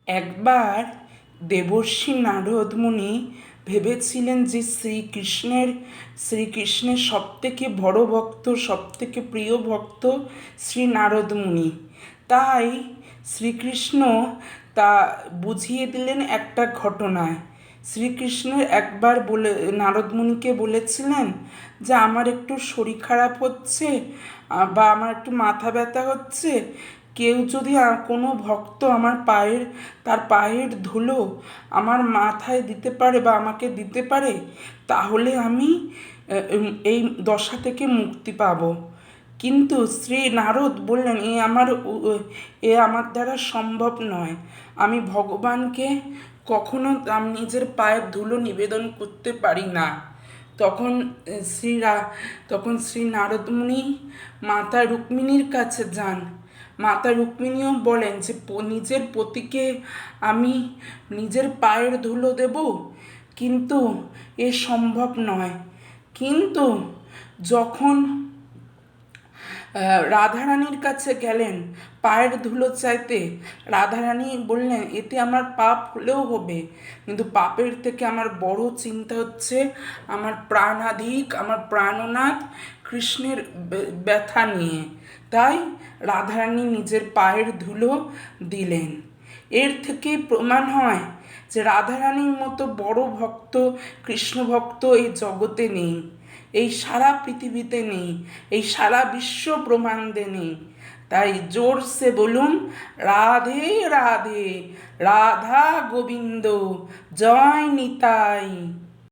একবার দেবর্ষি নারদ মুনি ভেবেছিলেন যে শ্রীকৃষ্ণের সবথেকে বড় ভক্ত, সবথেকে প্রিয় ভক্ত শ্রী নারদ মুনি। তাই শ্রীকৃষ্ণ তা বুঝিয়ে দিলেন একটা ঘটনায়। শ্রীকৃষ্ণের একবার নারদ মুনিকে বলেছিলেন যে আমার একটু শরীর খারাপ হচ্ছে, বা আমার একটু মাথা ব্যথা হচ্ছে, কেউ যদি কোনো ভক্ত তার পায়ের ধুলো আমার মাথায় দিতে পারে বা আমাকে দিতে পারে, তাহলে আমি এই দশা থেকে মুক্তি পাব। কিন্তু শ্রী নারদ বললেন, এ আমার দ্বারা সম্ভব নয়। আমি ভগবানকে কখনো নিজের পায়ের ধুলো নিবেদন করতে পারি না। তখন শ্রী নারদ মুনি মাতা রুক্মিণীর কাছে যান। মাতা রুক্মিণীও বলেন যে নিজের পতিকে আমি নিজের পায়ের ধুলো দেব, কিন্তু এ সম্ভব নয়। কিন্তু যখন রাধারানীর কাছে গেলেন পায়ের ধুলো চাইতে, রাধারানী বললেন এতে আমার পাপ হলেও হবে, কিন্তু পাপের থেকে আমার বড় চিন্তা হচ্ছে আমার প্রাণাধিক, আমার প্রাণনাথ কৃষ্ণের ব্যথা নিয়ে। তাই রাধারানী নিজের পায়ের ধুলো দিলেন। এর থেকেই প্রমাণ হয় যে রাধারানীর মতো বড় ভক্ত, কৃষ্ণ ভক্ত এই জগতে নেই, এই সারা পৃথিবীতে নেই, এই সারা বিশ্ব ব্রহ্মাণ্ডে নেই। তাই জোরসে বলুন, রাধে রাধে, রাধা গোবিন্দ, জয় নিতাই।